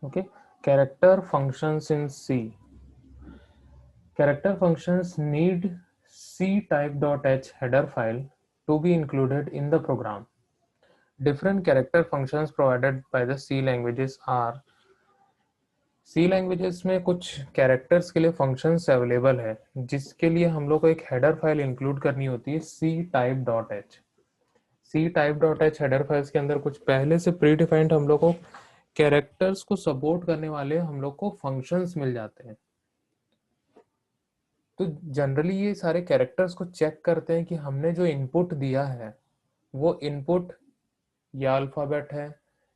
Okay, character functions in C. Character functions need ctype.h header file to be included in the program. Different character functions provided by the C languages are, C languages में कुछ characters के लिए functions available है जिसके लिए हम लोग को एक हेडर फाइल इंक्लूड करनी होती है ctype.h। ctype.h हेडर फाइल्स के अंदर कुछ पहले से प्री डिफाइंड हम लोग को कैरेक्टर्स को सपोर्ट करने वाले हम लोग को फंक्शंस मिल जाते हैं। तो जनरली ये सारे कैरेक्टर्स को चेक करते हैं कि हमने जो इनपुट दिया है वो इनपुट या अल्फ़ाबेट है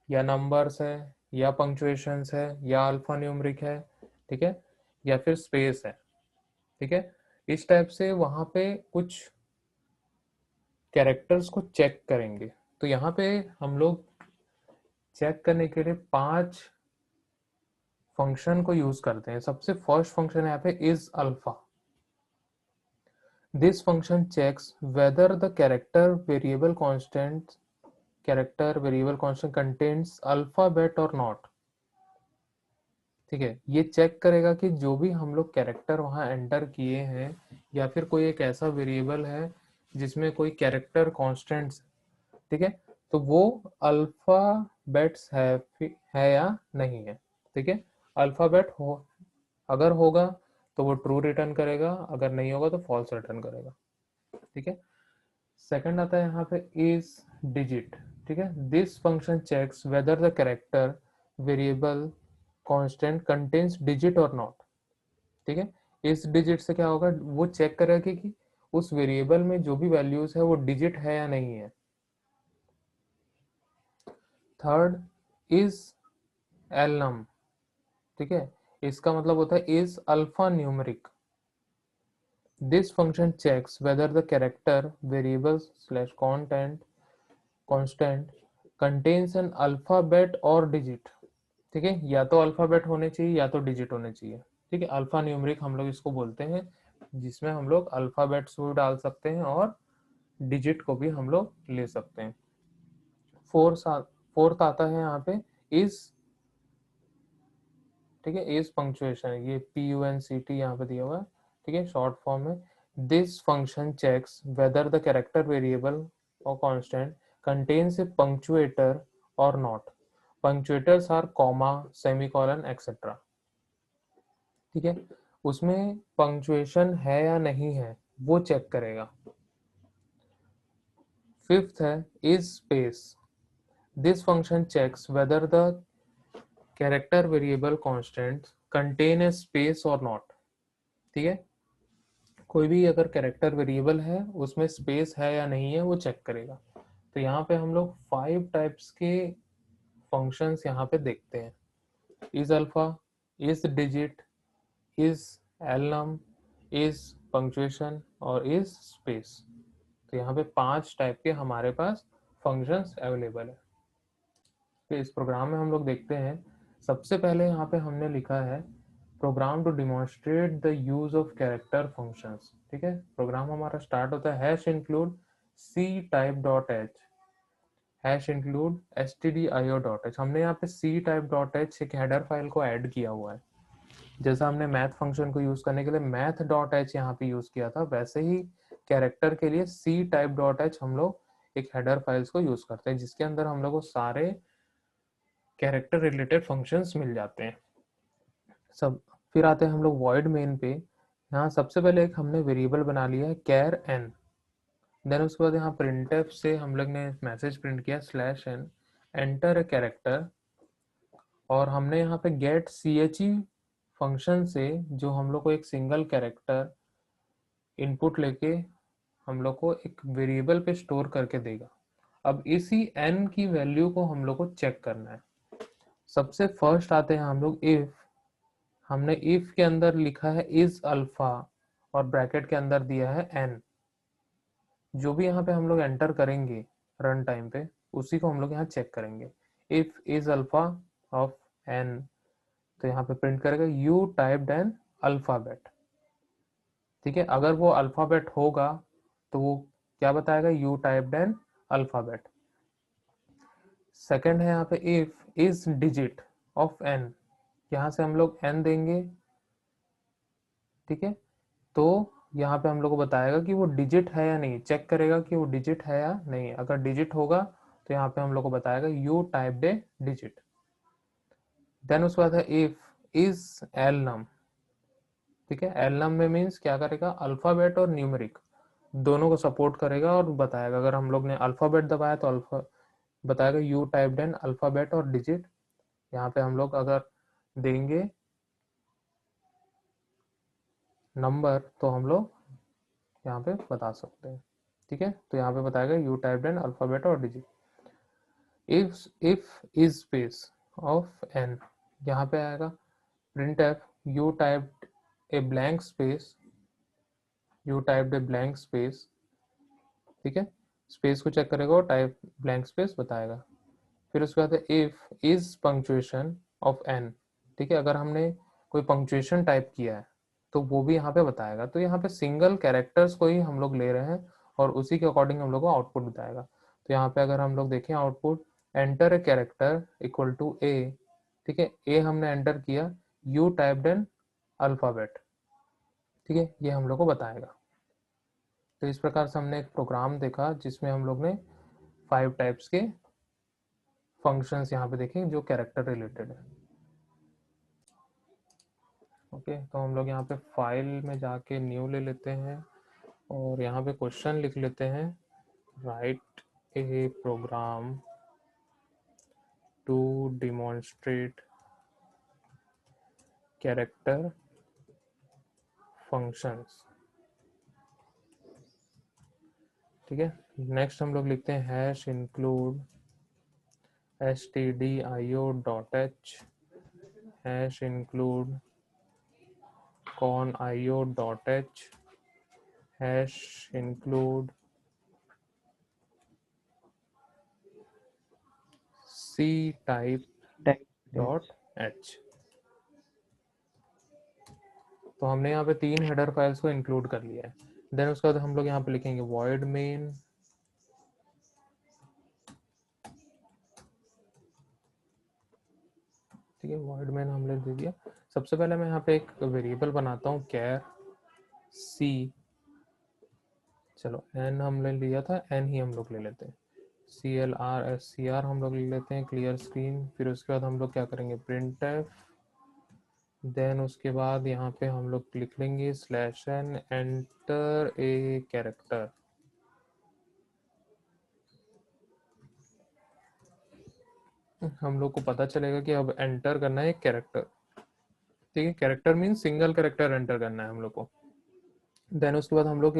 या नंबर्स है या पंक्चुएशंस है या अल्फा न्यूमरिक है, ठीक है, या फिर स्पेस है, ठीक है। इस टाइप से वहाँ पे कुछ कैरेक्टर्स को चेक करेंगे। तो यहाँ पे हम लोग चेक करने के लिए 5 फंक्शन को यूज करते हैं। सबसे फर्स्ट फंक्शन है यहाँ पे is alpha. This function checks whether the character variable constant contains alphabet और नॉट। ठीक है, ये चेक करेगा कि जो भी हम लोग कैरेक्टर वहां एंटर किए हैं या फिर कोई एक ऐसा वेरिएबल है जिसमें कोई कैरेक्टर कांस्टेंट्स, ठीक है, तो वो अल्फाबेट्स है या नहीं है। ठीक है, अल्फाबेट हो अगर होगा तो वो ट्रू रिटर्न करेगा, अगर नहीं होगा तो फॉल्स रिटर्न करेगा। ठीक है, सेकंड आता है यहाँ पे इज डिजिट। ठीक है, this function checks whether the character variable constant contains digit और नॉट। ठीक है, इस डिजिट से क्या होगा, वो चेक करेगा कि उस वेरिएबल में जो भी वैल्यूज है वो डिजिट है या नहीं है। Third is alnum. ठीक है, इसका मतलब होता है is alpha numeric. This function checks whether the character variable slash constant contains an alphabet और डिजिट। ठीक है, या तो अल्फाबेट होने चाहिए या तो डिजिट होने चाहिए। ठीक है, अल्फा न्यूमेरिक हम लोग इसको बोलते हैं, जिसमें हम लोग अल्फाबेट्स भी डाल सकते हैं और डिजिट को भी हम लोग ले सकते हैं। फोर्थ आता है यहाँ पे इज। ठीक है, इज पंक्चुएशन, ये PUNCT यहाँ पे दिया हुआ है। ठीक है, शॉर्ट फॉर्म में this function checks whether the character variable और कांस्टेंट कंटेन्स ए पंक्चुएटर और not. Punctuators are comma, semicolon etcetera. ठीक है, उसमें पंक्चुएशन है या नहीं है वो चेक करेगा। फिफ्थ है is space. This function checks whether the character variable constant contain a space और नॉट। ठीक है, कोई भी अगर कैरेक्टर वेरिएबल है उसमें स्पेस है या नहीं है वो चेक करेगा। तो यहाँ पे हम लोग 5 टाइप्स के फंक्शंस यहाँ पे देखते हैं, is alpha, is digit, is alnum, is punctuation और इज स्पेस। तो यहाँ पे 5 टाइप के हमारे पास फंक्शंस अवेलेबल है। तो इस प्रोग्राम में हम लोग देखते हैं, सबसे पहले यहाँ पे हमने लिखा है program to demonstrate the use of character functions. ठीक है, प्रोग्राम हमारा स्टार्ट होता है hash include ctype.h hash include stdio.h। हमने यहाँ पे ctype.h एक हेडर फाइल को ऐड किया हुआ है। जैसा हमने मैथ फंक्शन को यूज करने के लिए math.h यहाँ पे यूज किया था, वैसे ही कैरेक्टर के लिए ctype.h हम लोग एक हेडर फाइल्स को यूज करते हैं जिसके अंदर हम लोग को सारे कैरेक्टर रिलेटेड फंक्शंस मिल जाते हैं सब। फिर आते हैं हम लोग वॉइड मेन पे। यहाँ सबसे पहले एक हमने वेरिएबल बना लिया है char n। देन उसके बाद यहाँ printf से हम लोग ने मैसेज प्रिंट किया /n एंटर ए कैरेक्टर। और हमने यहाँ पे गेट चे फंक्शन से जो हम लोग को एक सिंगल कैरेक्टर इनपुट लेके हम लोग को एक वेरिएबल पे स्टोर करके देगा। अब इसी n की वैल्यू को हम लोग को चेक करना है। सबसे फर्स्ट आते हैं हम लोग इफ। हमने इफ के अंदर लिखा है इज अल्फा और ब्रैकेट के अंदर दिया है n। जो भी यहाँ पे हम लोग एंटर करेंगे रन टाइम पे उसी को हम लोग यहाँ चेक करेंगे। If is alpha of n, तो यहाँ पे प्रिंट करेगा यू टाइप्ड एन अल्फाबेट। ठीक है, अगर वो अल्फाबेट होगा तो वो क्या बताएगा, you typed an alphabet. Second है यहाँ पे if is digit of n। यहाँ से हम लोग n देंगे, ठीक है। तो यहाँ पे हम लोग को बताएगा कि वो डिजिट है या नहीं, चेक करेगा कि वो डिजिट है या नहीं। अगर डिजिट होगा तो यहाँ पे हम लोग को बताएगा you typed a digit. Then उसके बाद है इफ इज एल नम, ठीक है। एल नम में मीन्स क्या करेगा, अल्फाबेट और न्यूमेरिक दोनों को सपोर्ट करेगा और बताएगा। अगर हम लोग ने अल्फाबेट दबाया तो अल्फा बताएगा यू टाइप्ड एन अल्फाबेट और डिजिट। यहाँ पे हम लोग अगर देंगे नंबर तो हम लोग यहाँ पे बता सकते हैं, ठीक है। तो यहाँ पे बताएगा यू टाइप्ड एन अल्फाबेट और digit. If is space of n, यहाँ पे आएगा printf you typed a blank space, you typed a blank space, ठीक है। स्पेस को चेक करेगा और टाइप ब्लैंक स्पेस बताएगा। फिर उसके बाद if is punctuation of n, ठीक है। अगर हमने कोई पंक्चुएशन टाइप किया है तो वो भी यहाँ पे बताएगा। तो यहाँ पे सिंगल कैरेक्टर्स को ही हम लोग ले रहे हैं और उसी के अकॉर्डिंग हम लोग को आउटपुट बताएगा। तो यहाँ पे अगर हम लोग देखें output, enter a character equal to a, ठीक है। ए हमने एंटर किया, यू टाइप्ड एन अल्फाबेट, ठीक है, ये हम लोग को बताएगा। तो इस प्रकार से हमने एक प्रोग्राम देखा जिसमें हम लोग ने 5 टाइप्स के फंक्शंस यहाँ पे देखे जो कैरेक्टर रिलेटेड है। ओके, तो हम लोग यहाँ पे फाइल में जाके न्यू ले लेते हैं और यहाँ पे क्वेश्चन लिख लेते हैं, write a program to demonstrate character functions, ठीक है। नेक्स्ट हम लोग लिखते हैं hash include stdio.h, hash include conio.h, hash include ctype.h। तो हमने यहाँ पे 3 हेडर फाइल्स को इंक्लूड कर लिया है। देन उसके बाद हम लोग यहाँ पे लिखेंगे void main, ठीक है। void main हमने दे दिया। सबसे पहले मैं यहाँ पे एक वेरिएबल बनाता हूँ char c, चलो n हमने लिया था, n ही हम लोग ले लेते हैं, clr हम लोग ले लेते हैं, क्लियर स्क्रीन। फिर उसके बाद हम लोग क्या करेंगे, printf, देन उसके बाद यहाँ पे हम लोग लिख लेंगे /n एंटर ए कैरेक्टर, हम लोग को पता चलेगा कि अब एंटर करना है एक कैरेक्टर, ठीक है। Character mean single character enter करना है हम लोग को। देन उसके बाद हम लोग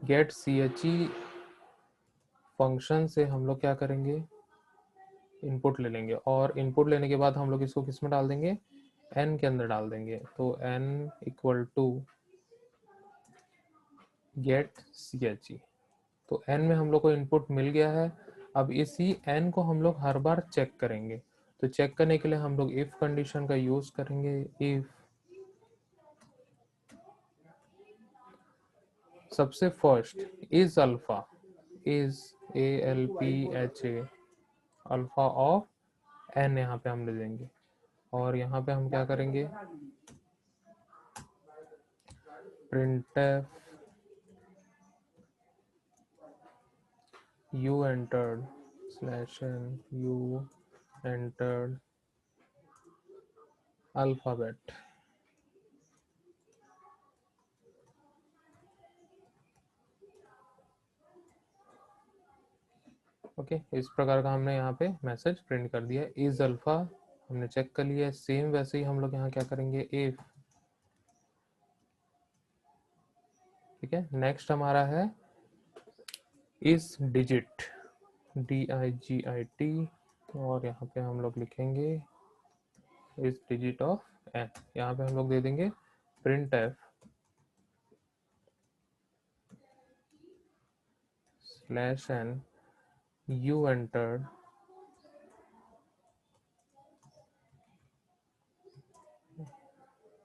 गेट चे फंक्शन से हम लोग क्या करेंगे, इनपुट ले लेंगे और इनपुट लेने के बाद हम लोग इसको किस में डाल देंगे, n के अंदर डाल देंगे। तो n इक्वल टू गेट चे, तो n में हम लोग को इनपुट मिल गया है। अब इसी n को हम लोग हर बार चेक करेंगे। तो चेक करने के लिए हम लोग इफ कंडीशन का यूज करेंगे। इफ सबसे first is alpha, is ALPHA alpha of n यहाँ पे हम ले देंगे और यहाँ पे हम क्या करेंगे, printf you entered /n you entered alphabet, okay. इस प्रकार का हमने यहाँ पे मैसेज प्रिंट कर दिया। इज अल्फा हमने चेक कर लिया। सेम वैसे ही हम लोग यहाँ क्या करेंगे, इफ, ठीक है। नेक्स्ट हमारा है इज डिजिट, DIGIT, और यहाँ पे हम लोग लिखेंगे इज डिजिट ऑफ n। यहाँ पे हम लोग दे देंगे printf /n you entered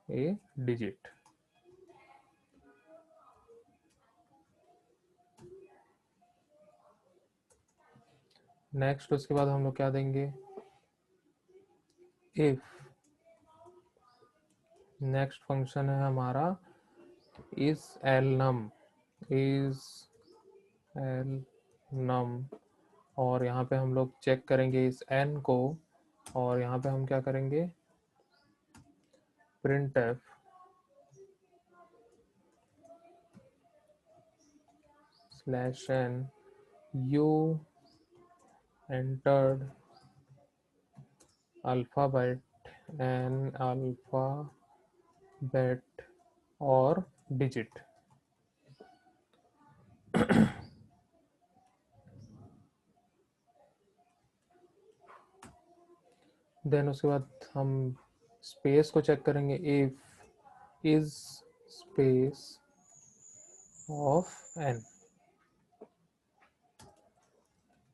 a digit, next उसके बाद हम लोग क्या देंगे, इफ नेक्स्ट फंक्शन है हमारा is elnum, is elnum, और यहाँ पे हम लोग चेक करेंगे इस n को, और यहाँ पे हम क्या करेंगे, printf /n you entered alphabet and alphabet और digit. देन उसके बाद हम स्पेस को चेक करेंगे, if is space of n,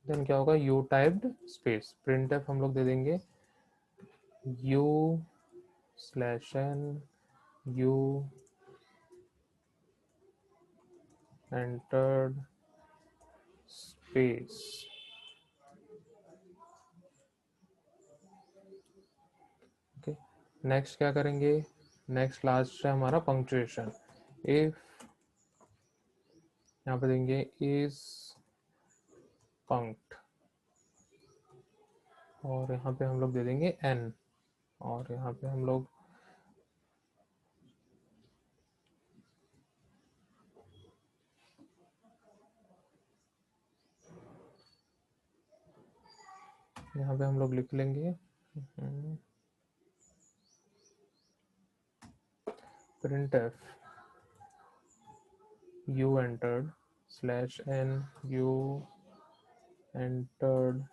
then क्या होगा, u टाइप्ड स्पेस, printf हम लोग दे देंगे u/n you entered space. Okay, next क्या करेंगे, नेक्स्ट लास्ट है हमारा पंक्चुएशन, इफ यहाँ पे देंगे इज पंक्ट, और यहाँ पे हम लोग दे देंगे n, और यहाँ पे हम लोग लिख लेंगे printf you entered /n you entered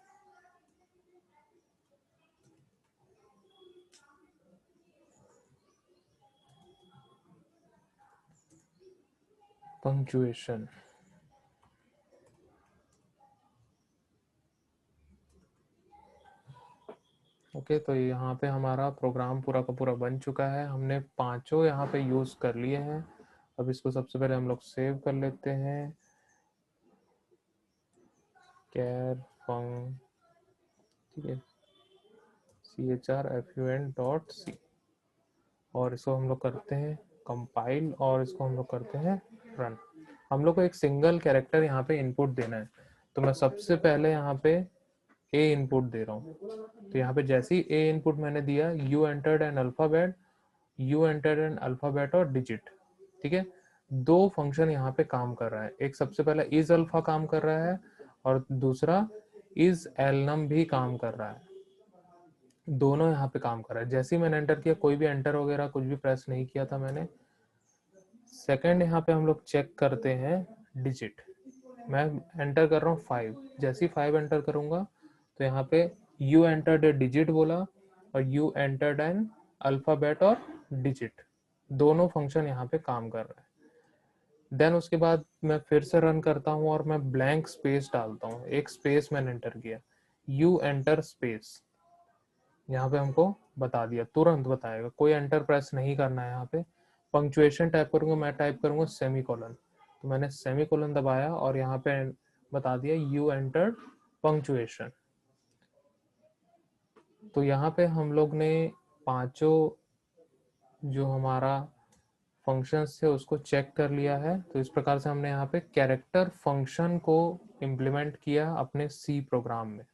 punctuation. Okay, तो यहाँ पे हमारा प्रोग्राम पूरा का पूरा बन चुका है, हमने पांचों यहाँ पे यूज कर लिए हैं। अब इसको सबसे पहले हम लोग सेव कर लेते हैं, कैर फंक, ठीक है, CHRFUN.c, और इसको हम लोग करते हैं कंपाइल, और इसको हम लोग करते हैं रन। हम लोग को एक सिंगल कैरेक्टर यहाँ पे इनपुट देना है, तो मैं सबसे पहले यहाँ पे a इनपुट दे रहा हूँ। तो यहाँ पे जैसे ही a इनपुट मैंने दिया, you entered an alphabet और डिजिट, ठीक है। दो फंक्शन यहाँ पे काम कर रहा है, एक सबसे पहला is अल्फा काम कर रहा है, और दूसरा is elnum भी काम कर रहा है, दोनों यहाँ पे काम कर रहा है। जैसे ही मैंने एंटर किया, कोई भी एंटर वगैरह कुछ भी प्रेस नहीं किया था मैंने। सेकंड यहाँ पे हम लोग चेक करते हैं डिजिट, मैं एंटर कर रहा हूँ 5, जैसे ही 5 एंटर करूंगा तो यहाँ पे यू एंटर्ड ए डिजिट बोला, और यू एंटर्ड एन अल्फाबेट और डिजिट, दोनों फंक्शन यहाँ पे काम कर रहा है। देन उसके बाद मैं फिर से रन करता हूँ और मैं ब्लैंक स्पेस डालता हूँ, एक स्पेस मैंने एंटर किया, यू एंटर स्पेस, यहाँ पे हमको बता दिया, तुरंत बताएगा, कोई एंटर प्रेस नहीं करना है। यहाँ पे पंक्चुएशन टाइप करूंगा, मैं टाइप करूंगा सेमीकोलन, तो मैंने सेमीकोलन दबाया और यहाँ पे बता दिया यू एंटर्ड पंक्चुएशन। तो यहाँ पे हम लोग ने पांचों जो हमारा फंक्शंस थे उसको चेक कर लिया है। तो इस प्रकार से हमने यहाँ पे कैरेक्टर फंक्शन को इम्प्लीमेंट किया अपने सी प्रोग्राम में।